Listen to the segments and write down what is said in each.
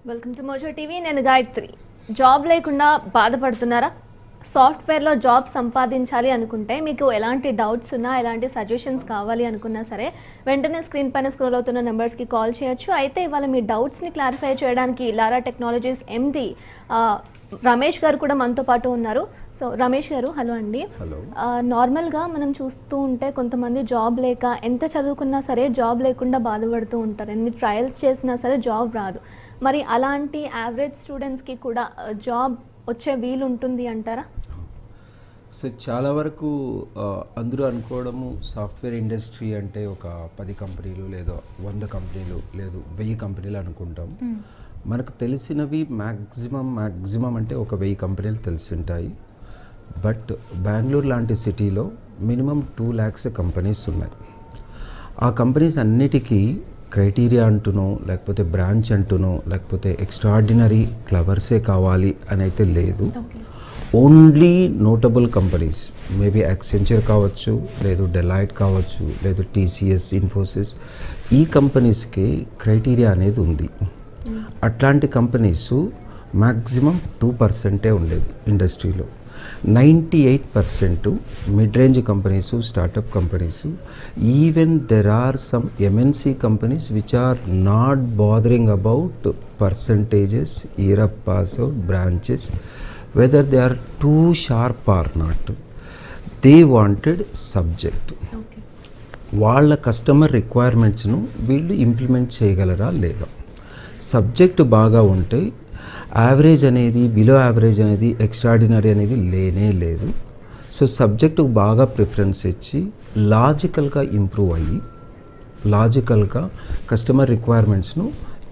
Welcome to Mojo TV. నేను Gayatri. Job లేకుండా బాధపడుతున్నారా? సాఫ్ట్వేర్లో జాబ్ సంపాదించాలి అనుకుంటే మీకు ఎలాంటి డౌట్స్ ఉన్నా, ఎలాంటి సజెషన్స్ కావాలి అనుకున్నా సరే వెంటనే స్క్రీన్ పైన స్క్రోల్ అవుతున్న నెంబర్స్కి కాల్ చేయొచ్చు. అయితే ఇవాళ మీ డౌట్స్ని క్లారిఫై చేయడానికి లారా టెక్నాలజీస్ ఎండి రమేష్ గారు కూడా మనతో పాటు ఉన్నారు. సో రమేష్ గారు, హలో అండి. నార్మల్గా మనం చూస్తూ ఉంటే కొంతమంది జాబ్ లేక ఎంత చదువుకున్నా సరే జాబ్ లేకుండా బాధపడుతూ ఉంటారు. ఎన్ని ట్రయల్స్ చేసినా సరే జాబ్ రాదు. మరి అలాంటి యావరేజ్ స్టూడెంట్స్కి కూడా జాబ్ వచ్చే వీలు ఉంటుంది అంటారా? సో చాలా వరకు అందరూ అనుకోవడము సాఫ్ట్వేర్ ఇండస్ట్రీ అంటే ఒక 10 కంపెనీలు లేదా 100 కంపెనీలు లేదు 1000 కంపెనీలు అనుకుంటాం. మనకు తెలిసినవి మ్యాక్సిమం అంటే ఒక 1000 కంపెనీలు తెలిసింటాయి. బట్ బెంగళూరు లాంటి సిటీలో మినిమం 2 lakhs కంపెనీస్ ఉన్నాయి. ఆ కంపెనీస్ అన్నిటికీ క్రైటీరియా అంటునో లేకపోతే బ్రాంచ్ అంటునో లేకపోతే ఎక్స్ట్రాడినరీ క్లవర్సే కావాలి అని అయితే లేదు. Only notable companies, maybe Accenture కావచ్చు, లేదు డెలాయిట్ కావచ్చు, లేదు టీసీఎస్, ఇన్ఫోసిస్, ఈ కంపెనీస్కి క్రైటీరియా అనేది ఉంది. అట్లాంటి కంపెనీస్ మ్యాక్సిమం 2% ఉండేది ఇండస్ట్రీలో. 98% mid range companies, startup companies, even there are some MNC companies which are not bothering about percentages, year of pass out, branches, whether they are too sharp or not. They wanted subject. వాళ్ళ customer రిక్వైర్మెంట్స్ను వీళ్ళు implement చేయగలరా లేదా. Subject బాగా ఉంటే average అనేది, below average అనేది, extraordinary అనేది లేనే లేదు. సో సబ్జెక్టుకు బాగా ప్రిఫరెన్స్ ఇచ్చి లాజికల్గా ఇంప్రూవ్ అయ్యి లాజికల్గా కస్టమర్ రిక్వైర్మెంట్స్ను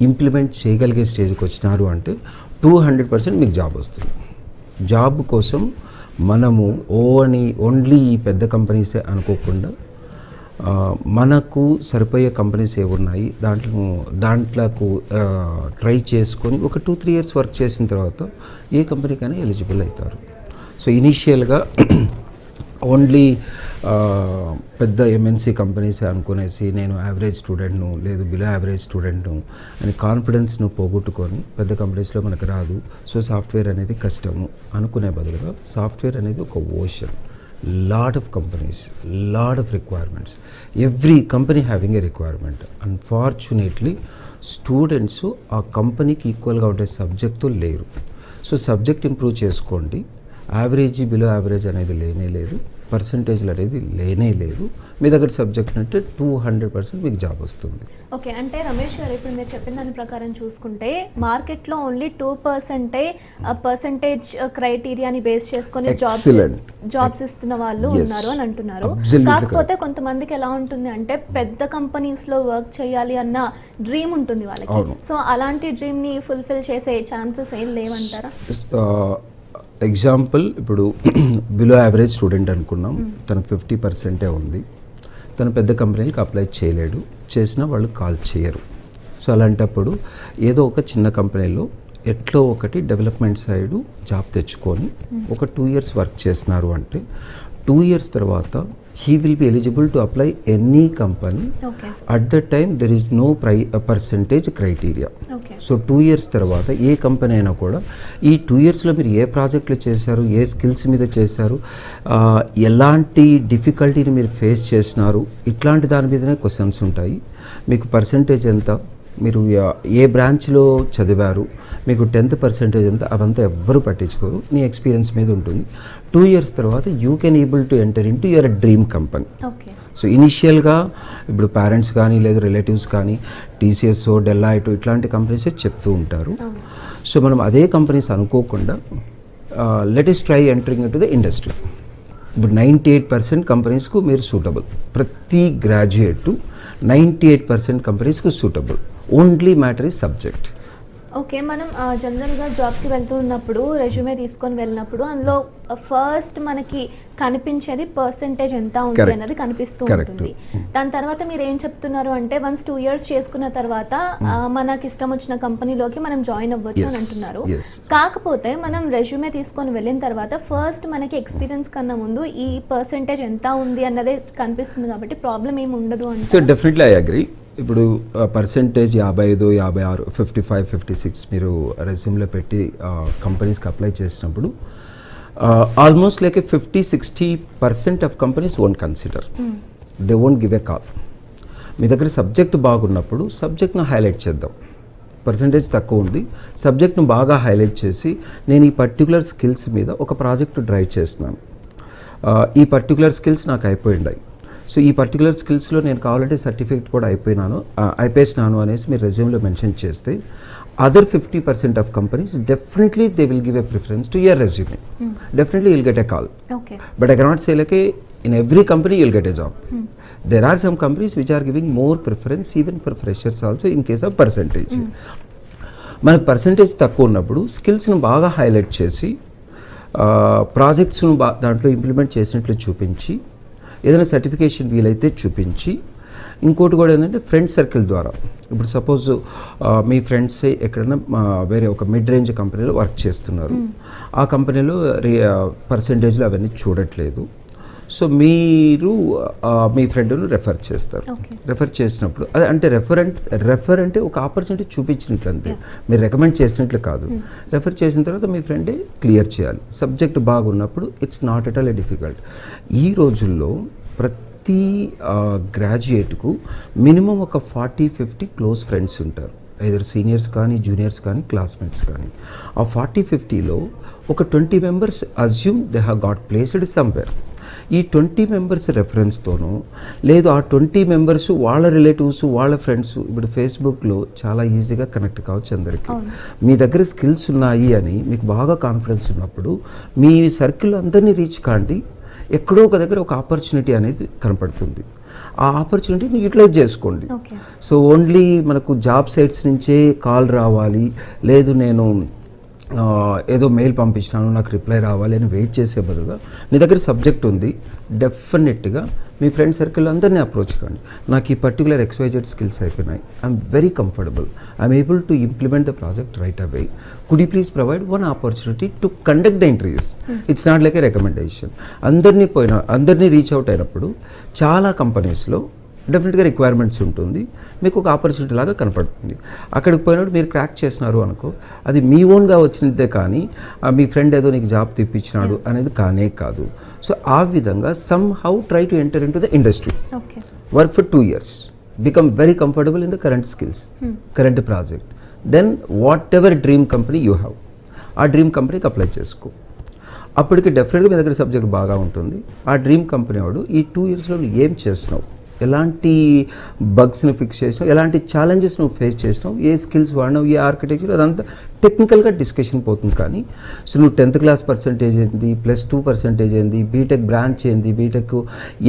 ఇంప్లిమెంట్ చేయగలిగే స్టేజ్కి వచ్చినారు అంటే 200% మీకు జాబ్ వస్తుంది. జాబ్ కోసం మనము ఓన్లీ ఈ పెద్ద కంపెనీసే అనుకోకుండా మనకు సరిపోయే కంపెనీస్ ఏమున్నాయి దాంట్లోకు ట్రై చేసుకొని ఒక 2-3 years వర్క్ చేసిన తర్వాత ఏ కంపెనీకైనా ఎలిజిబుల్ అవుతారు. సో ఇనీషియల్గా ఓన్లీ పెద్ద ఎంఎన్సీ కంపెనీసే అనుకునేసి నేను యావరేజ్ స్టూడెంట్ను లేదు బిలో యావరేజ్ స్టూడెంట్ను అని కాన్ఫిడెన్స్ను పోగొట్టుకొని పెద్ద కంపెనీస్లో మనకు రాదు, సో సాఫ్ట్వేర్ అనేది కష్టము అనుకునే బదులుగా సాఫ్ట్వేర్ అనేది ఒక ocean. Lot of companies, lot of requirements. Every company having a requirement. Unfortunately, students ఆ కంపెనీకి ఈక్వల్గా ఉండే సబ్జెక్టు లేరు. సో సబ్జెక్ట్ ఇంప్రూవ్ చేసుకోండి. యావరేజ్, బిలో యావరేజ్ అనేది లేనే లేదు, పర్సంటేజ్లు అనేది లేనే లేదు. మీ దగ్గర సబ్జెక్ట్ అంటే 200% మీకు జాబ్ వస్తుంది. ఓకే, అంటే రమేష్ గారు ఇప్పుడు మీరు చెప్పిన దాని ప్రకారం చూసుకుంటే మార్కెట్లో ఓన్లీ 2% పర్సంటేజ్ క్రైటీరియాని బేస్ చేసుకొని జాబ్స్ ఇస్తున్న వాళ్ళు ఉన్నారు అని అంటున్నారు. కాకపోతే కొంతమందికి ఎలా ఉంటుంది అంటే పెద్ద కంపెనీస్లో వర్క్ చేయాలి అన్న డ్రీమ్ ఉంటుంది వాళ్ళకి. సో అలాంటి డ్రీమ్ని ఫుల్ఫిల్ చేసే ఛాన్సెస్ ఏం లేవంటారా? ఎగ్జాంపుల్, ఇప్పుడు బిలో యావరేజ్ స్టూడెంట్ అనుకున్నాం, తనకు 50% ఉంది, తను పెద్ద కంపెనీలకు అప్లై చేయలేడు, చేసినా వాళ్ళు కాల్ చేయరు. సో అలాంటప్పుడు ఏదో ఒక చిన్న కంపెనీలో ఎట్లో ఒకటి డెవలప్మెంట్ సైడు జాబ్ తెచ్చుకొని ఒక 2 years వర్క్ చేసినారు అంటే 2 years తర్వాత he will be eligible to apply any company. At that time there is no percentage criteria. So 2 years తర్వాత ఏ కంపెనీ అయినా కూడా ఈ 2 yearsలో మీరు ఏ ప్రాజెక్టులు చేశారు, ఏ స్కిల్స్ మీద చేశారు, ఎలాంటి డిఫికల్టీని మీరు ఫేస్ చేసినారు, ఇట్లాంటి దాని మీదనే క్వశ్చన్స్ ఉంటాయి. మీకు పర్సంటేజ్ ఎంత, మీరు ఏ బ్రాంచ్లో చదివారు, మీకు 10th% ఎంత, అవంతా ఎవ్వరు పట్టించుకోరు. నీ ఎక్స్పీరియన్స్ మీద ఉంటుంది. 2 years తర్వాత you can able to enter in to your dream company. So ఇనీషియల్గా ఇప్పుడు పేరెంట్స్ కానీ లేదు రిలేటివ్స్ కానీ టీసీఎస్, డెలాయిట్ ఇట్లాంటి కంపెనీసే చెప్తూ ఉంటారు. సో మనం అదే కంపెనీస్ అనుకోకుండా let us try entering in to the industry. ఇప్పుడు 98% కంపెనీస్కు మీరు సూటబుల్. ప్రతి గ్రాడ్యుయేట్ 98% కంపెనీస్కు suitable. Only matter is subject. Okay, మనం జనరల్గా జాబ్కి వెళ్తూ ఉన్నప్పుడు రెజ్యూమే తీసుకొని వెళ్ళినప్పుడు అందులో ఫస్ట్ మనకి కనిపించేది పర్సంటేజ్ ఎంత ఉంది అన్నది కనిపిస్తూ ఉంటుంది. దాని తర్వాత మీరు ఏం చెప్తున్నారు అంటే వన్స్ 2 years చేసుకున్న తర్వాత మనకి ఇష్టం వచ్చిన కంపెనీలోకి మనం జాయిన్ అవ్వచ్చు అని అంటున్నారు. కాకపోతే మనం రెజ్యూమే తీసుకొని వెళ్ళిన తర్వాత ఫస్ట్ మనకి ఎక్స్పీరియన్స్ కన్నా ముందు ఈ పర్సంటేజ్ ఎంత ఉంది అన్నదే కనిపిస్తుంది కాబట్టి ప్రాబ్లం ఏమి ఉండదు అంటే. So definitely I agree. ఇప్పుడు పర్సెంటేజ్ 55, 56, 55, 56 మీరు రెజ్యూమ్లో పెట్టి కంపెనీస్కి అప్లై చేసినప్పుడు almost like 50-60% of companies won't consider, they won't give a call. మీ దగ్గర సబ్జెక్ట్ బాగున్నప్పుడు సబ్జెక్ట్ను హైలైట్ చేద్దాం. పర్సంటేజ్ తక్కువ ఉంది, సబ్జెక్ట్ను బాగా హైలైట్ చేసి నేను ఈ పర్టికులర్ స్కిల్స్ మీద ఒక ప్రాజెక్ట్ డ్రైవ్ చేస్తున్నాను, ఈ పర్టికులర్ స్కిల్స్ నాకు అయిపోయినాయి, సో ఈ పర్టికులర్ స్కిల్స్లో నేను కావాలంటే సర్టిఫికేట్ కూడా అయిపోయినాను అనేసి మీరు రెజ్యూమ్లో మెన్షన్ చేస్తే other 50% of companies definitely they will give a preference to your resume, definitely you'll get a call. But I cannot say like in every company you'll get a job. There are some companies which are giving more preference even for freshers also in case of percentage. మనకు percentage తక్కువ ఉన్నప్పుడు స్కిల్స్ను బాగా highlight చేసి ప్రాజెక్ట్స్ను దాంట్లో implement చేసినట్లు చూపించి ఏదైనా certification వీలైతే చూపించి, ఇంకోటి కూడా ఏంటంటే ఫ్రెండ్ సర్కిల్ ద్వారా, ఇప్పుడు సపోజ్ మీ ఫ్రెండ్స్ ఎక్కడైనా వేరే ఒక మిడ్ రేంజ్ కంపెనీలో వర్క్ చేస్తున్నారు, ఆ కంపెనీలో పర్సంటేజ్లు అవన్నీ చూడట్లేదు, సో మీరు మీ ఫ్రెండ్ను రెఫర్ చేస్తారు. రెఫర్ చేసినప్పుడు అదే అంటే రెఫర్ అంటే ఒక ఆపర్చునిటీ చూపించినట్లు అంతే, మీరు రికమెండ్ చేసినట్లు కాదు. రెఫర్ చేసిన తర్వాత మీ ఫ్రెండే క్లియర్ చేయాలి. సబ్జెక్ట్ బాగున్నప్పుడు it's not at all difficult. ఈ రోజుల్లో ప్రతి గ్రాడ్యుయేట్కు మినిమం ఒక 40-50 క్లోజ్ ఫ్రెండ్స్ ఉంటారు, ఐదర్ సీనియర్స్ కానీ జూనియర్స్ కానీ క్లాస్మేట్స్ కానీ. ఆ 40-50లో ఒక 20 members assume they have got placed somewhere. ఈ 20 మెంబర్స్ రెఫరెన్స్తోనూ లేదు ఆ 20 మెంబర్స్ వాళ్ళ రిలేటివ్స్ వాళ్ళ ఫ్రెండ్స్, ఇప్పుడు ఫేస్బుక్లో చాలా ఈజీగా కనెక్ట్ కావచ్చు అందరికీ. మీ దగ్గర స్కిల్స్ ఉన్నాయి అని మీకు బాగా కాన్ఫిడెన్స్ ఉన్నప్పుడు మీ సర్కిల్ అందరినీ రీచ్ కాండి, ఎక్కడో ఒక దగ్గర ఒక ఆపర్చునిటీ అనేది కనపడుతుంది, ఆ ఆపర్చునిటీని యూటిలైజ్ చేసుకోండి. సో ఓన్లీ మనకు జాబ్ సైట్స్ నుంచే కాల్ రావాలి, లేదు నేను ఏదో మెయిల్ పంపించినాను నాకు రిప్లై రావాలి అని వెయిట్ చేసే బదులుగా నీ దగ్గర సబ్జెక్ట్ ఉంది, డెఫినెట్గా మీ ఫ్రెండ్ సర్కిల్ అందరినీ అప్రోచ్ కండి. నాకు ఈ పర్టికులర్ XYZ స్కిల్స్ అయిపోయినాయి, I'm very comfortable, I'm able to implement the project right away, could you please provide one opportunity to conduct the interviews. It's not like A recommendation. అందరినీ reach out అయినప్పుడు చాలా కంపెనీస్లో డెఫినెట్గా requirements ఉంటుంది, మీకు ఒక opportunity లాగా కనపడుతుంది. అక్కడికి పోయినప్పుడు మీరు క్రాక్ చేసినారు అనుకో, అది మీ ఓన్గా వచ్చినదే కానీ మీ ఫ్రెండ్ ఏదో నీకు జాబ్ తెప్పించినాడు అనేది కానే కాదు. సో ఆ విధంగా somehow try to enter in to the industry, work for 2 years, become very comfortable in the current skills, current project, then whatever dream company you have, ఆ dream కంపెనీకి apply చేసుకో. అప్పటికి డెఫినెట్గా మీ దగ్గర subject బాగా ఉంటుంది. ఆ dream company వాడు ఈ 2 yearsలో నువ్వు ఏం చేస్తున్నావు, ఎలాంటి బగ్స్ని ఫిక్స్ చేసినావు, ఎలాంటి ఛాలెంజెస్ నువ్వు ఫేస్ చేసినావు, ఏ స్కిల్స్ వాడినావు, ఏ ఆర్కిటెక్చర్, అదంతా టెక్నికల్గా డిస్కషన్ పోతుంది. కానీ సో నువ్వు 10th class పర్సెంటేజ్ ఏంది, +2% ఏంది, బీటెక్ బ్రాంచ్ ఏంది, బీటెక్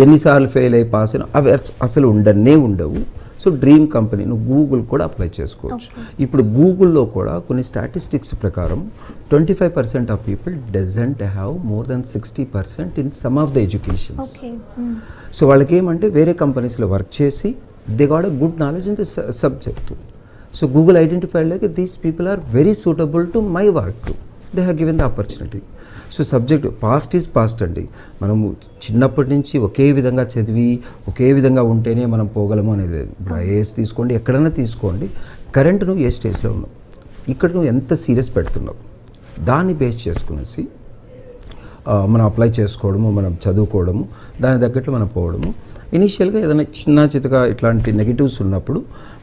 ఎన్నిసార్లు ఫెయిల్ అయి పాస్ అయినా అవి అసలు ఉండవు. సో డ్రీమ్ కంపెనీ నువ్వు గూగుల్ కూడా అప్లై చేసుకోవచ్చు. ఇప్పుడు గూగుల్లో కూడా కొన్ని స్టాటిస్టిక్స్ ప్రకారం 25% of people doesn't have more than 60% in some of the educations. So వాళ్ళకి ఏమంటే వేరే కంపెనీస్లో వర్క్ చేసి they got a good knowledge in the subject. So Google identified like these people are very suitable to my work, they have given the opportunity. So subject past is past అండి. మనము చిన్నప్పటి నుంచి ఒకే విధంగా చదివి ఒకే విధంగా ఉంటేనే మనం పోగలము అనేది లేదు. ఇప్పుడు ఐఏఎస్ తీసుకోండి, ఎక్కడైనా తీసుకోండి, కరెంట్ నువ్వు ఏ స్టేజ్లో ఉన్నావు, ఇక్కడ నువ్వు ఎంత సీరియస్ పెడుతున్నావు, దాన్ని బేస్ చేసుకునేసి మనం అప్లై చేసుకోవడము, మనం చదువుకోవడము, దాని తగ్గట్లు మనం పోవడము. ఇనీషియల్గా ఏదైనా చిన్న చితగా ఇట్లాంటి నెగిటివ్స్ ఉన్నప్పుడు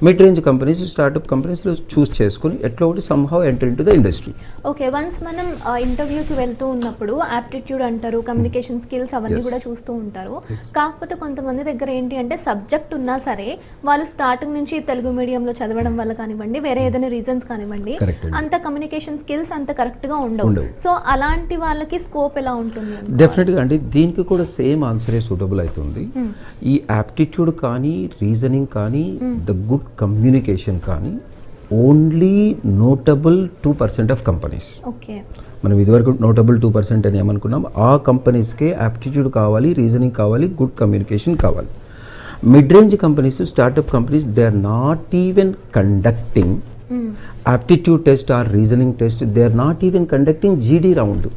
మిడ్ రేంజ్ కంపెనీస్, స్టార్టప్ కంపెనీస్లో చూస్ చేసుకుని ఎట్లా ఒకటి somehow enter in to the industry. Okay, once మనం ఇంటర్వ్యూకి వెళ్తూ ఉన్నప్పుడు యాప్టిట్యూడ్ అంటారు, కమ్యూనికేషన్ స్కిల్స్ అవన్నీ కూడా చూస్తూ ఉంటారు. కాకపోతే కొంతమంది దగ్గర ఏంటి అంటే సబ్జెక్ట్ ఉన్నా సరే వాళ్ళు స్టార్టింగ్ నుంచి తెలుగు మీడియంలో చదవడం వల్ల కానివ్వండి, వేరే ఏదైనా రీజన్స్ కానివ్వండి, అంత కమ్యూనికేషన్ స్కిల్స్ అంత కరెక్ట్గా ఉండవు. సో అలాంటి వాళ్ళకి స్కోప్ ఎలా ఉంటుంది? డెఫినెట్గా అండి, దీనికి కూడా సేమ్ ఆన్సరే సూటబుల్ అవుతుంది. ఈ యాప్టిట్యూడ్ కానీ, రీజనింగ్ కానీ, ద గుడ్ కమ్యూనికేషన్ కానీ ఓన్లీ నోటబుల్ 2% ఆఫ్ కంపెనీస్. మనం ఇదివరకు నోటబుల్ 2% అని ఏమనుకున్నాం, ఆ కంపెనీస్కే యాప్టిట్యూడ్ కావాలి, రీజనింగ్ కావాలి, గుడ్ కమ్యూనికేషన్ కావాలి. Mid range companies, startup companies, they are not even conducting aptitude test or reasoning test, they are not even conducting GD round.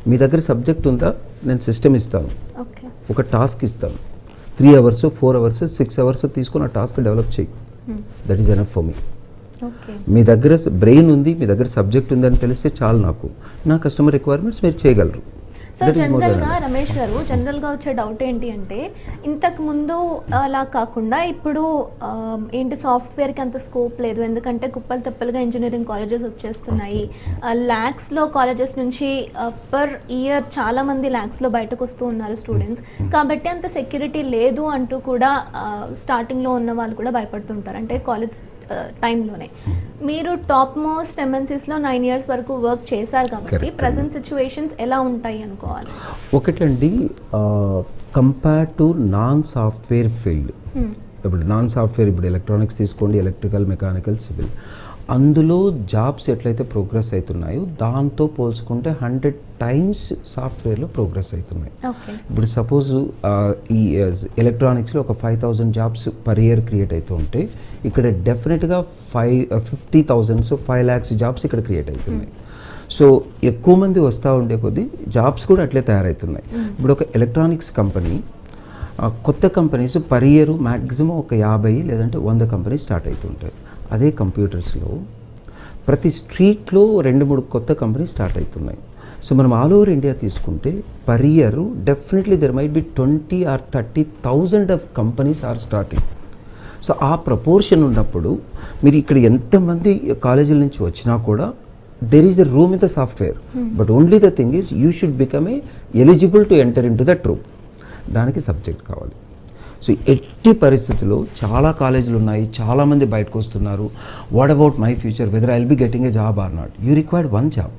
మీ దగ్గర సబ్జెక్ట్ ఉందా, నేను సిస్టమ్ ఇస్తాను, ఒక టాస్క్ ఇస్తాను, 3 అవర్స్ 4 అవర్స్ 6 అవర్స్ తీసుకొని ఆ టాస్క్ డెవలప్ చేయి. That is enough for me. Okay. మీ దగ్గర బ్రెయిన్ ఉంది, మీ దగ్గర సబ్జెక్ట్ ఉంది అని తెలిస్తే చాలు. నా కస్టమర్ రిక్వైర్మెంట్స్ మీరు చేయగలరు. సో జనరల్గా రమేష్ గారు, జనరల్గా వచ్చే డౌట్ ఏంటి అంటే, ఇంతకు ముందు అలా కాకుండా ఇప్పుడు ఏంటి సాఫ్ట్వేర్కి అంత స్కోప్ లేదు, ఎందుకంటే కుప్పలు తెప్పలుగా ఇంజనీరింగ్ కాలేజెస్ వచ్చేస్తున్నాయి. ల్యాక్స్లో కాలేజెస్ నుంచి పర్ ఇయర్ చాలామంది ల్యాక్స్లో బయటకు వస్తూ ఉన్నారు స్టూడెంట్స్. కాబట్టి అంత సెక్యూరిటీ లేదు అంటూ కూడా స్టార్టింగ్లో ఉన్న వాళ్ళు కూడా భయపడుతుంటారు, అంటే కాలేజ్ టైంలోనే. మీరు టాప్ మోస్ట్ ఎంఎన్సీస్లో 9 years వరకు వర్క్ చేశారు కాబట్టి ప్రజెంట్ సిచ్యువేషన్స్ ఎలా ఉంటాయి అనుకోవాలి? ఒకటండి, compare to non software field, ఇప్పుడు నాన్ సాఫ్ట్వేర్, ఇప్పుడు ఎలక్ట్రానిక్స్ తీసుకోండి, ఎలక్ట్రికల్, మెకానికల్, సివిల్, అందులో జాబ్స్ ఎట్లయితే ప్రోగ్రెస్ అవుతున్నాయో దాంతో పోల్చుకుంటే 100 times సాఫ్ట్వేర్లో ప్రోగ్రెస్ అవుతున్నాయి. ఇప్పుడు సపోజ్ ఈ ఎలక్ట్రానిక్స్లో ఒక 5,000 జాబ్స్ పర్ ఇయర్ క్రియేట్ అవుతూ ఉంటే ఇక్కడ డెఫినెట్గా 50,000 సో 5 lakhs జాబ్స్ ఇక్కడ క్రియేట్ అవుతున్నాయి. సో ఎక్కువ మంది వస్తూ ఉండే కొద్దీ జాబ్స్ కూడా అట్లే తయారవుతున్నాయి. ఇప్పుడు ఒక ఎలక్ట్రానిక్స్ కంపెనీ, కొత్త కంపెనీస్ పర్ ఇయర్ మ్యాక్సిమం ఒక 50 లేదంటే 100 కంపెనీస్ స్టార్ట్ అవుతుంటాయి. అదే కంప్యూటర్స్లో ప్రతి స్ట్రీట్లో 2-3 కొత్త కంపెనీస్ స్టార్ట్ అవుతున్నాయి. సో మనం ఆల్ ఓవర్ ఇండియా తీసుకుంటే per year definitely there might be 20 or 30,000 of companies are starting. So ఆ ప్రపోర్షన్ ఉన్నప్పుడు మీరు ఇక్కడ ఎంతమంది కాలేజీల నుంచి వచ్చినా కూడా there is a room in the software, but only the thing is you should become eligible to enter into that room. దానికి సబ్జెక్ట్ కావాలి. సో ఎట్టి పరిస్థితుల్లో చాలా కాలేజీలు ఉన్నాయి, చాలామంది బయటకు వస్తున్నారు. What about my future, whether I will be getting a job or not? You required 1 job,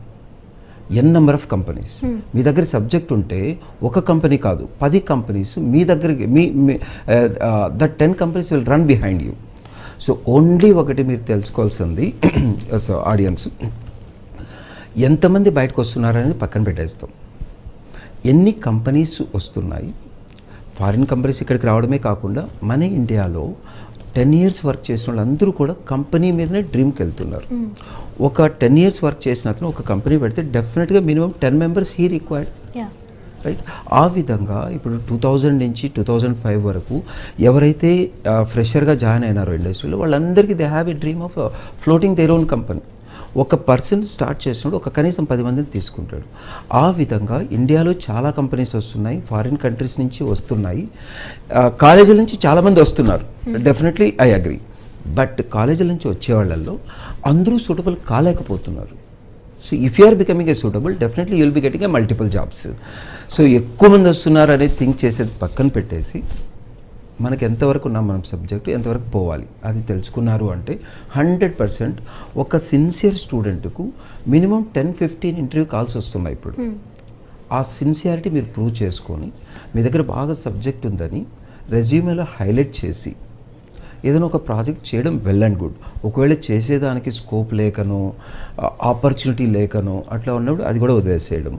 N number of companies. మీ దగ్గర సబ్జెక్ట్ ఉంటే ఒక కంపెనీ కాదు 10 కంపెనీస్ మీ దగ్గరికి, that 10 companies will run behind you. So only ఒకటి మీరు తెలుసుకోవాల్సింది audience, ఎంతమంది బయటకు వస్తున్నారనేది పక్కన పెట్టేస్తాం. ఎన్ని కంపెనీస్ వస్తున్నాయి, ఫారిన్ కంపెనీస్ ఇక్కడికి రావడమే కాకుండా మన ఇండియాలో 10 years వర్క్ చేసిన వాళ్ళందరూ కూడా కంపెనీ మీదనే డ్రీమ్కి వెళ్తున్నారు. ఒక 10 years వర్క్ చేసిన అతను ఒక కంపెనీ పెడితే డెఫినెట్గా minimum 10 members he required, right? ఆ విధంగా ఇప్పుడు 2000 నుంచి 2005 వరకు ఎవరైతే ఫ్రెషర్గా జాయిన్ అయినారో ఇండస్ట్రీలో వాళ్ళందరికీ they have a dream of floating their own company. ఒక పర్సన్ స్టార్ట్ చేసినప్పుడు ఒక కనీసం 10 మందిని తీసుకుంటాడు. ఆ విధంగా ఇండియాలో చాలా కంపెనీస్ వస్తున్నాయి, ఫారిన్ కంట్రీస్ నుంచి వస్తున్నాయి, కాలేజీల నుంచి చాలామంది వస్తున్నారు. Definitely I agree. బట్ కాలేజీల నుంచి వచ్చే వాళ్ళల్లో అందరూ సూటబుల్ కాలేకపోతున్నారు. So if you are becoming a suitable, definitely you will be getting a multiple jobs. So ఎక్కువ మంది వస్తున్నారు అనేది థింక్ చేసేది పక్కన పెట్టేసి మనకి ఎంతవరకు ఉన్నాం, మనం సబ్జెక్టు ఎంతవరకు పోవాలి అది తెలుసుకున్నారు అంటే 100% ఒక సిన్సియర్ స్టూడెంట్కు మినిమం 10-15 ఇంటర్వ్యూ కాల్స్ వస్తున్నాయి ఇప్పుడు. ఆ సిన్సియారిటీ మీరు ప్రూవ్ చేసుకొని మీ దగ్గర బాగా సబ్జెక్ట్ ఉందని రెజ్యూమేలో హైలైట్ చేసి ఏదైనా ఒక ప్రాజెక్ట్ చేయడం వెల్ అండ్ గుడ్. ఒకవేళ చేసేదానికి స్కోప్ లేకనో ఆపర్చునిటీ లేకనో అట్లా ఉన్నప్పుడు అది కూడా వదిలేసేయడం.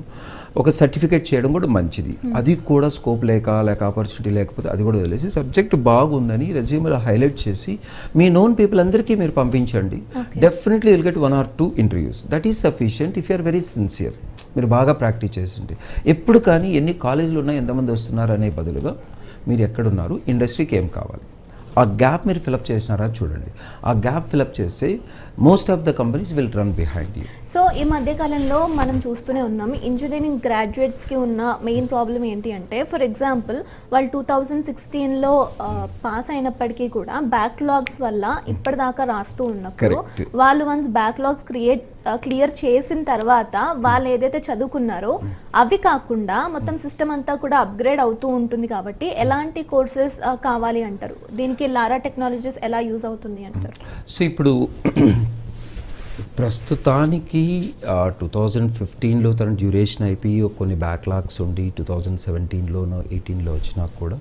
ఒక సర్టిఫికేట్ చేయడం కూడా మంచిది, అది కూడా స్కోప్ లేక ఆపర్చునిటీ లేకపోతే అది కూడా వదిలేసి సబ్జెక్ట్ బాగుందని రెజ్యూమేలో హైలైట్ చేసి మీ నోన్ పీపుల్ అందరికీ మీరు పంపించండి. Definitely will get 1 or 2 interviews. That is sufficient if you are very sincere. మీరు బాగా ప్రాక్టీస్ చేసింది. ఎప్పుడు కానీ ఎన్ని కాలేజీలు ఉన్నాయి, ఎంతమంది వస్తున్నారు అనే బదులుగా మీరు ఎక్కడున్నారు, ఇండస్ట్రీకి ఏం కావాలి, ఆ గ్యాప్ మీరు ఫిలప్ చేసినారా చూడండి. ఆ గ్యాప్ ఫిలప్ చేస్తే most of the companies will run behind you. So ఈ మధ్యకాలంలో మనం చూస్తూనే ఉన్నాం, ఇంజనీరింగ్ గ్రాడ్యుయేట్స్కి ఉన్న మెయిన్ ప్రాబ్లం ఏంటి అంటే, ఫర్ ఎగ్జాంపుల్ వాళ్ళు 2016లో పాస్ అయినప్పటికీ కూడా బ్యాక్లాగ్స్ వల్ల ఇప్పటిదాకా రాస్తూ ఉన్నప్పుడు వాళ్ళు వన్స్ బ్యాక్లాగ్స్ క్లియర్ చేసిన తర్వాత వాళ్ళు ఏదైతే చదువుకున్నారో అవి కాకుండా మొత్తం సిస్టమ్ అంతా కూడా అప్గ్రేడ్ అవుతూ ఉంటుంది. కాబట్టి ఎలాంటి కోర్సెస్ కావాలి అంటారు? దీనికి లారా టెక్నాలజీస్ ఎలా యూజ్ అవుతుంది అంటారు? సో ఇప్పుడు ప్రస్తుతానికి 2015లో తన డ్యూరేషన్ అయిపోయి కొన్ని బ్యాక్లాగ్స్ ఉండి 2017లోనో 18లో వచ్చినా కూడా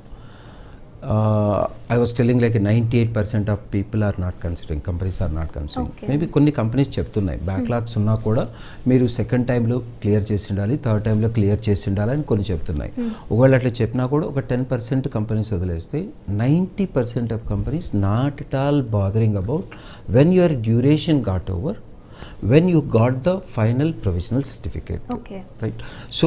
I was telling like 98% of people are not considering, companies are not considering. Maybe కొన్ని కంపెనీస్ చెప్తున్నాయి బ్యాక్లాగ్స్ ఉన్నా కూడా మీరు సెకండ్ టైంలో క్లియర్ చేసి ఉండాలి, థర్డ్ టైంలో క్లియర్ చేసి ఉండాలి అని కొన్ని చెప్తున్నాయి. ఒకవేళ అట్లా చెప్పినా కూడా ఒక 10% కంపెనీస్ వదిలేస్తే 90% of companies not at all bothering about when your duration got over, when you got the final provisional certificate, okay. Right? So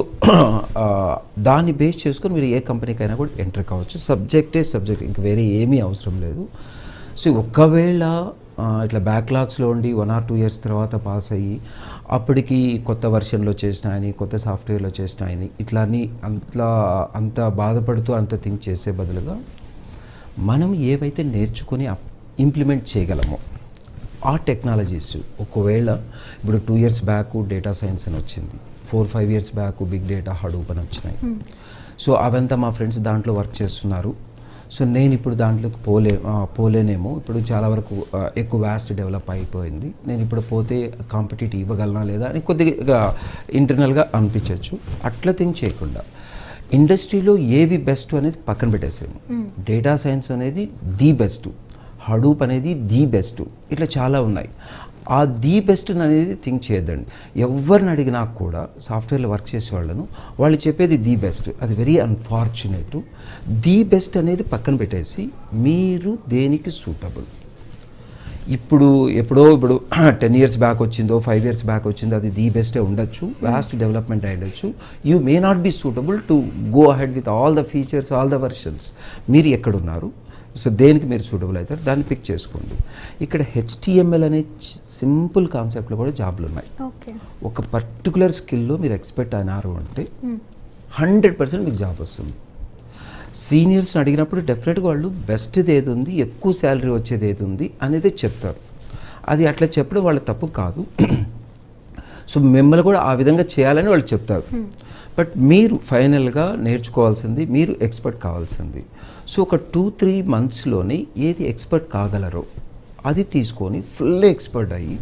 దాన్ని బేస్ చేసుకొని మీరు ఏ కంపెనీకైనా కూడా ఎంటర్ కావచ్చు. సబ్జెక్ట్, ఇంకా వేరే ఏమీ అవసరం లేదు. సో ఒకవేళ ఇట్లా బ్యాక్లాగ్స్లో ఉండి 1 or 2 years తర్వాత పాస్ అయ్యి అప్పటికి కొత్త వర్షన్లో చేసినాయని, కొత్త సాఫ్ట్వేర్లో చేసినాయని ఇట్లా అని అంత బాధపడుతూ అంత థింక్ చేసే బదులుగా మనం ఏవైతే నేర్చుకొని ఇంప్లిమెంట్ చేయగలమో ఆ టెక్నాలజీస్, ఒకవేళ ఇప్పుడు 2 years బ్యాక్ డేటా సైన్స్ అని వచ్చింది, 4-5 years back big data, Hadoop అని వచ్చినాయి. సో అవంతా మా ఫ్రెండ్స్ దాంట్లో వర్క్ చేస్తున్నారు. సో నేను ఇప్పుడు దాంట్లోకి పోలేనేమో, ఇప్పుడు చాలా వరకు ఎక్కువ వ్యాస్ట్ డెవలప్ అయిపోయింది, నేను ఇప్పుడు పోతే కాంపిటేటివ్ ఇవ్వగలనా లేదా అని కొద్దిగా ఇంటర్నల్గా అనిపించవచ్చు. అట్లా థింక్ చేయకుండా ఇండస్ట్రీలో ఏవి బెస్ట్ అనేది పక్కన పెట్టేసాము. డేటా సైన్స్ అనేది ది బెస్ట్, హడూప్ అనేది ది బెస్ట్, ఇట్లా చాలా ఉన్నాయి. ఆ ది బెస్ట్ అనేది థింక్ చేయొద్దండి. ఎవరిని అడిగినా కూడా సాఫ్ట్వేర్లో వర్క్ చేసే వాళ్ళు చెప్పేది ది బెస్ట్. అది వెరీ అన్ఫార్చునేట్. ది బెస్ట్ అనేది పక్కన పెట్టేసి మీరు దేనికి సూటబుల్, ఇప్పుడు 10 years బ్యాక్ వచ్చిందో 5 years బ్యాక్ వచ్చిందో అది ది బెస్టే ఉండొచ్చు, వాస్ట్ డెవలప్మెంట్ అయ్యొచ్చు. You may not be suitable to go ahead with all the features, all the versions. మీరు ఎక్కడున్నారు, సో దేనికి మీరు సూటబుల్ అవుతారు దాన్ని పిక్ చేసుకోండి. ఇక్కడ HTML అనే సింపుల్ కాన్సెప్ట్లో కూడా జాబ్లు ఉన్నాయి. ఒక పర్టికులర్ స్కిల్లో మీరు ఎక్స్పర్ట్ అయినారు అంటే 100% మీకు జాబ్ వస్తుంది. సీనియర్స్ని అడిగినప్పుడు డెఫినెట్గా వాళ్ళు బెస్ట్ది ఏది ఉంది, ఎక్కువ శాలరీ వచ్చేది ఏది ఉంది అనేది చెప్తారు. అది అట్లా చెప్పడం వాళ్ళ తప్పు కాదు. సో మిమ్మల్ని కూడా ఆ విధంగా చేయాలని వాళ్ళు చెప్తారు. బట్ మీరు ఫైనల్గా నేర్చుకోవాల్సింది, మీరు ఎక్స్పర్ట్ కావాల్సింది. సో ఒక 2-3 monthsలోనే ఏది ఎక్స్పర్ట్ కాగలరో అది తీసుకొని ఫుల్ ఎక్స్పర్ట్ అయ్యి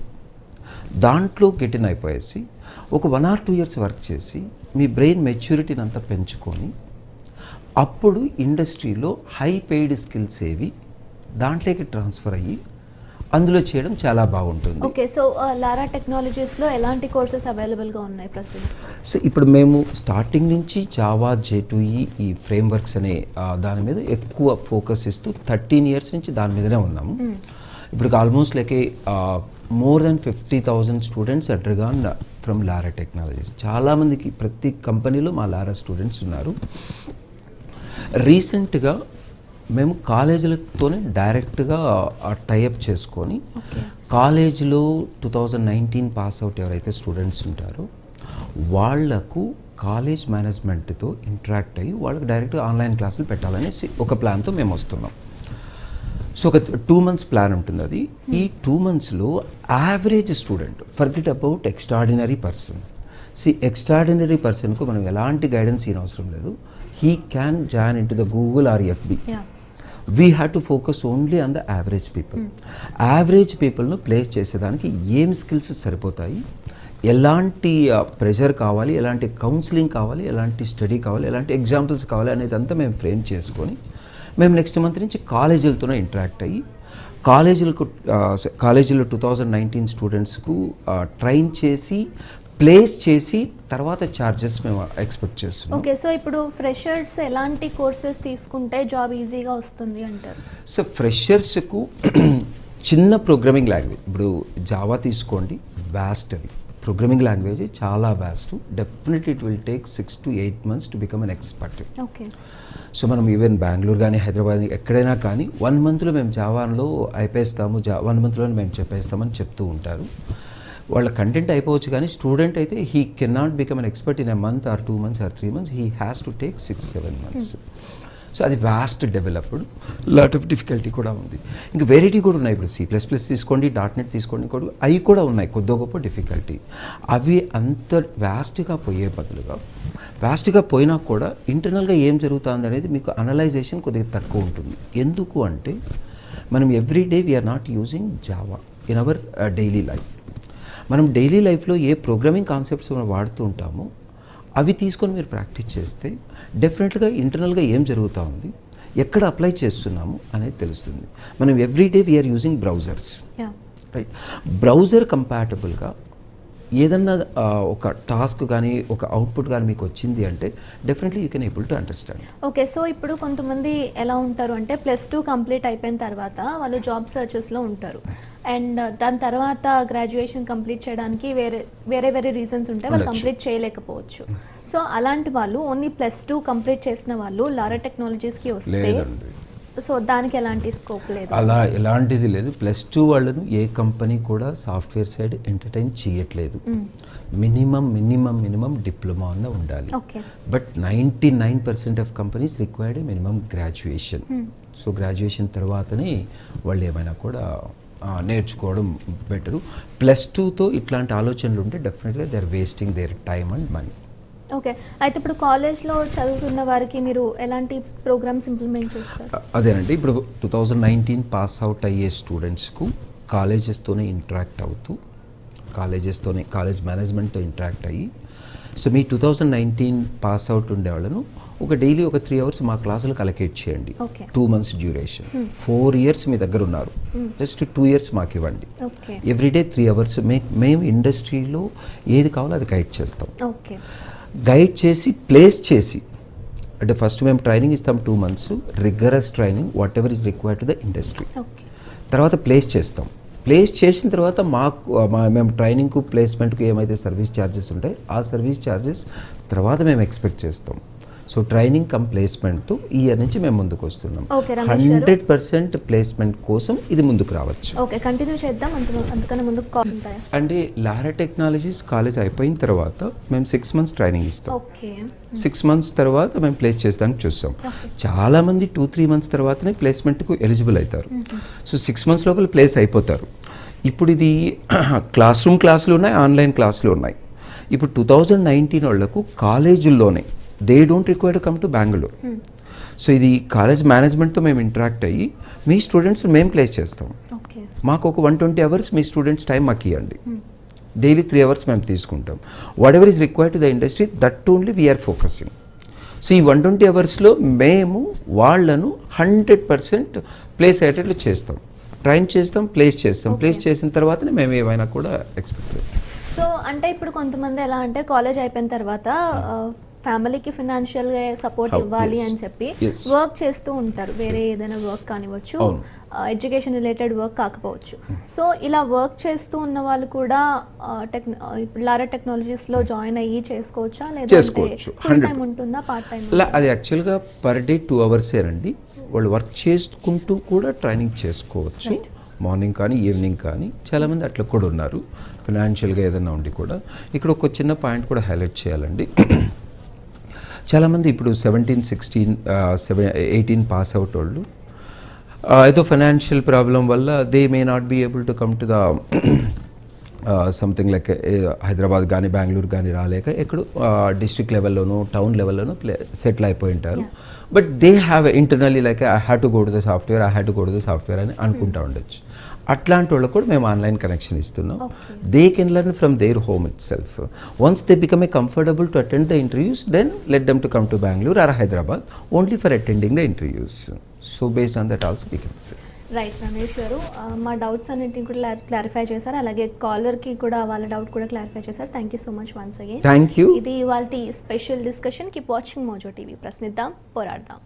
దాంట్లో గెటిన్ అయిపోయేసి ఒక 1 or 2 years వర్క్ చేసి మీ బ్రెయిన్ మెచ్యూరిటీని అంతా పెంచుకొని అప్పుడు ఇండస్ట్రీలో హై పెయిడ్ స్కిల్స్ ఏవి దాంట్లోకి ట్రాన్స్ఫర్ అయ్యి అందులో చేయడం చాలా బాగుంటుంది. ఓకే. సో లారా టెక్నాలజీస్లో ఎలాంటి కోర్సెస్ అవైలబుల్గా ఉన్నాయి ప్రస్తుతం? సో ఇప్పుడు మేము స్టార్టింగ్ నుంచి జావా, J2E ఈ ఫ్రేమ్వర్క్స్ అనే దాని మీద ఎక్కువ ఫోకస్ ఇస్తూ 13 years నుంచి దాని మీదనే ఉన్నాము. ఇప్పుడు almost like more than 50,000 students undergone from Lara technologies. చాలామందికి ప్రతి కంపెనీలో మా లారా స్టూడెంట్స్ ఉన్నారు. రీసెంట్గా మేము కాలేజీలతోనే డైరెక్ట్గా టైఅప్ చేసుకొని కాలేజీలో 2019 పాస్ అవుట్ ఎవరైతే స్టూడెంట్స్ ఉంటారో వాళ్లకు కాలేజ్ మేనేజ్మెంట్తో ఇంటరాక్ట్ అయ్యి వాళ్ళకి డైరెక్ట్గా ఆన్లైన్ క్లాసులు పెట్టాలనేసి ఒక ప్లాన్తో మేము వస్తున్నాం. సో ఒక 2 months ప్లాన్ ఉంటుంది. అది ఈ 2 monthsలో average student, forget about extraordinary person. Extraordinary పర్సన్కు మనం ఎలాంటి గైడెన్స్ ఇవ్వనవసరం అవసరం లేదు. He can join in to the Google or FB. We have to focus only on the average people. Average పీపుల్ను ప్లేస్ చేసేదానికి ఏం స్కిల్స్ సరిపోతాయి, ఎలాంటి ప్రెషర్ కావాలి, ఎలాంటి కౌన్సిలింగ్ కావాలి, ఎలాంటి స్టడీ కావాలి, ఎలాంటి ఎగ్జాంపుల్స్ కావాలి అనేది అంతా మేము ఫ్రేమ్ చేసుకొని మేము నెక్స్ట్ మంత్ నుంచి కాలేజీలతోనే ఇంటరాక్ట్ అయ్యి కాలేజీలో 2019 స్టూడెంట్స్కు ట్రైన్ చేసి ప్లేస్ చేసి తర్వాత ఛార్జెస్ మేము ఎక్స్పెక్ట్ చేస్తున్నాం. ఓకే. సో ఇప్పుడు ఫ్రెషర్స్ ఎలాంటి కోర్సెస్ తీసుకుంటే జాబ్ ఈజీగా వస్తుంది అంటారు? సో ఫ్రెషర్స్కు చిన్న ప్రోగ్రామింగ్ లాంగ్వేజ్, ఇప్పుడు జావా తీసుకోండి, వ్యాస్ట్ అది ప్రోగ్రామింగ్ లాంగ్వేజ్, చాలా vast. Definitely it will take 6 to 8 months to become an expert. Okay. So మనం ఈవెన్ బెంగళూరు కానీ హైదరాబాద్ ఎక్కడైనా కానీ 1 monthలో మేము జావాలో అయిపోయిస్తాము, 1 monthలోనే మేము చెప్పేస్తామని చెప్తూ ఉంటారు. వాళ్ళ కంటెంట్ అయిపోవచ్చు కానీ స్టూడెంట్ అయితే he can not become an expert in a month or 2 months or 3 months. He has to take 6-7 months. So అది vast developed, lot of difficulty కూడా ఉంది. ఇంకా వెరైటీ కూడా ఉన్నాయి. ఇప్పుడు C++ తీసుకోండి, .NET తీసుకోండి, అవి కూడా ఉన్నాయి కొద్ది గొప్ప డిఫికల్టీ. అవి అంత వ్యాస్ట్గా పోయే బదులుగా, వ్యాస్ట్గా పోయినా కూడా ఇంటర్నల్గా ఏం జరుగుతుంది అనేది మీకు అనలైజేషన్ కొద్దిగా తక్కువ ఉంటుంది. ఎందుకు అంటే మనం everyday we are not using Java in our daily life. మనం డైలీ లైఫ్లో ఏ ప్రోగ్రామింగ్ కాన్సెప్ట్స్ మనం వాడుతూ ఉంటామో అవి తీసుకొని మీరు ప్రాక్టీస్ చేస్తే డెఫినెట్గా ఇంటర్నల్గా ఏం జరుగుతూ ఉంది, ఎక్కడ అప్లై చేస్తున్నాము అనేది తెలుస్తుంది. మనం everyday we are using browsers, right? Browser కంపాటబుల్గా ఏదన్నా ఒక టాస్క్ కానీ ఒక అవుట్పుట్ కానీ మీకు వచ్చింది అంటే definitely you can able to understand. Okay, so ఇప్పుడు కొంతమంది ఎలా ఉంటారు అంటే +2 కంప్లీట్ అయిపోయిన తర్వాత వాళ్ళు జాబ్ సర్చెస్లో ఉంటారు అండ్ దాని తర్వాత గ్రాడ్యుయేషన్ కంప్లీట్ చేయడానికి వేరే రీజన్స్ ఉంటాయి, వాళ్ళు కంప్లీట్ చేయలేకపోవచ్చు. సో అలాంటి వాళ్ళు ఓన్లీ +2 కంప్లీట్ చేసిన వాళ్ళు లారా టెక్నాలజీస్కి వస్తే సో దానికి ఎలాంటి స్కోప్ లేదు? అలా ఎలాంటిది లేదు. +2 వాళ్ళను ఏ కంపెనీ కూడా సాఫ్ట్వేర్ సైడ్ ఎంటర్టైన్ చేయట్లేదు. మినిమం డిప్లొమా అన్న ఉండాలి. But 99% of companies required minimum graduation. So graduation తర్వాతనే వాళ్ళు ఏమైనా కూడా నేర్చుకోవడం బెటరు. +2తో ఇట్లాంటి ఆలోచనలు ఉంటే డెఫినెట్గా they are wasting their time and money. Okay, అయితే ఇప్పుడు కాలేజ్లో చదువుతున్న వారికి మీరు ఎలాంటి ప్రోగ్రామ్స్ ఇంప్లిమెంట్ చేస్తారు? అదేనండి, ఇప్పుడు 2019 పాస్ అవుట్ అయ్యే స్టూడెంట్స్కు కాలేజెస్తోనే ఇంటరాక్ట్ అవుతూ కాలేజ్ మేనేజ్మెంట్తో ఇంటరాక్ట్ అయ్యి, సో మీ 2019 పాస్ అవుట్ ఉండేవాళ్ళను ఒక డైలీ ఒక 3 hours మా క్లాసులకు అలొకేట్ చేయండి. 2 months డ్యూరేషన్. 4 years మీ దగ్గర ఉన్నారు, జస్ట్ 2 years మాకు ఇవ్వండి. ఎవ్రీడే 3 hours మేము ఇండస్ట్రీలో ఏది కావాలో అది గైడ్ చేస్తాం. గైడ్ చేసి ప్లేస్ చేసి, అంటే ఫస్ట్ మేము ట్రైనింగ్ ఇస్తాం 2 months, rigorous training what ever is required to the industry. తర్వాత ప్లేస్ చేస్తాం. ప్లేస్ చేసిన తర్వాత మేము ట్రైనింగ్కు ప్లేస్మెంట్కు ఏమైతే సర్వీస్ ఛార్జెస్ ఉంటాయి ఆ సర్వీస్ ఛార్జెస్ తర్వాత మేము ఎక్స్పెక్ట్ చేస్తాం. సో ట్రైనింగ్ కమ్ ప్లేస్మెంట్తో ఈ ఇయర్ నుంచి మేము ముందుకు వస్తున్నాం. 100% ప్లేస్మెంట్ కోసం ఇది ముందుకు రావచ్చు. ఓకే, కంటిన్యూ చేద్దాం. అంతకన్నా ముందు అంటే లారా టెక్నాలజీస్ కాలేజ్ అయిపోయిన తర్వాత మేము 6 months ట్రైనింగ్ ఇస్తాం. 6 months తర్వాత మేము ప్లేస్ చేస్తానికి చూస్తాం. చాలామంది 2-3 months తర్వాతనే ప్లేస్మెంట్కు ఎలిజిబుల్ అవుతారు. సో 6 months లోపల ప్లేస్ అయిపోతారు. ఇప్పుడు ఇది క్లాసులు ఉన్నాయి, ఆన్లైన్ క్లాసులు ఉన్నాయి. ఇప్పుడు 2019 వాళ్ళకు కాలేజీల్లోనే they don't require to come to Bengaluru. So ఇది కాలేజ్ మేనేజ్మెంట్తో మేము ఇంటరాక్ట్ అయ్యి మీ స్టూడెంట్స్ మేము ప్లేస్ చేస్తాం. మాకు ఒక 120 hours మీ స్టూడెంట్స్ టైం మాకు ఇవ్వండి. డైలీ 3 hours మేము తీసుకుంటాం. Whatever is required to the industry that only we are focusing. So ఈ 120 hours మేము వాళ్ళను 100% ప్లేస్ అయ్యేటట్లు చేస్తాం. ట్రైన్ చేస్తాం, ప్లేస్ చేస్తాం. ప్లేస్ చేసిన తర్వాతనే మేము ఏమైనా కూడా ఎక్స్పెక్ట్ చేస్తాం. సో అంటే ఇప్పుడు కొంతమంది ఎలా అంటే కాలేజ్ అయిపోయిన తర్వాత ఫ్యామిలీకి ఫినాన్షియల్గా సపోర్ట్ ఇవ్వాలి అని చెప్పి వర్క్ చేస్తూ ఉంటారు. వేరే ఏదైనా వర్క్ కానివ్వచ్చు, ఎడ్యుకేషన్ రిలేటెడ్ వర్క్ కాకపోవచ్చు. సో ఇలా వర్క్ చేస్తూ ఉన్న వాళ్ళు కూడా లారా టెక్నాలజీస్లో జాయిన్ అయ్యి చేసుకోవచ్చా, లేదా ఫుల్ టైం ఉంటుందా, పార్ట్ టైం? అది యాక్చువల్గా పర్ డే 2 hours ఏనండి. వాళ్ళు వర్క్ చేసుకుంటూ కూడా ట్రైనింగ్ చేసుకోవచ్చు. మార్నింగ్ కానీ ఈవినింగ్ కానీ చాలామంది అట్లా కూడా ఉన్నారు, ఫినాన్షియల్గా ఏదైనా ఉండి కూడా. ఇక్కడ ఒక చిన్న పాయింట్ కూడా హైలైట్ చేయాలండి. చాలామంది ఇప్పుడు 17, 16, 18 పాస్ అవుట్ వాళ్ళు ఏదో ఫైనాన్షియల్ ప్రాబ్లం వల్ల they may not be able to come to the something like Hyderabad కానీ బెంగళూరు కానీ రాలేక ఎక్కడో డిస్ట్రిక్ట్ లెవెల్లోనూ టౌన్ లెవెల్లోనూ సెటిల్ అయిపోయి ఉంటారు. But they have internally like I have to go to the software అని అనుకుంటూ ఉండొచ్చు. అట్లాంటి వాళ్ళకు కూడా మేము ఆన్లైన్ కనెక్షన్ ఇస్తున్నాం. They can learn from their home itself. Once they become a comfortable to attend the interviews, then let them to come to Bengaluru or Hyderabad only for attending the interviews. So based on that also we can say. Right Ramesh garu, మా doubts అన్నింటినీ కూడా clarify చేశారు. అలాగే కాలర్కి కూడా వాళ్ళ doubt కూడా clarify చేశారు. Thank you so much once again. Thank you. ఇది ఇవాల్టి special discussion. Keep watching Mojo TV. ప్రశ్నిద్దాం, పోరాడదాం.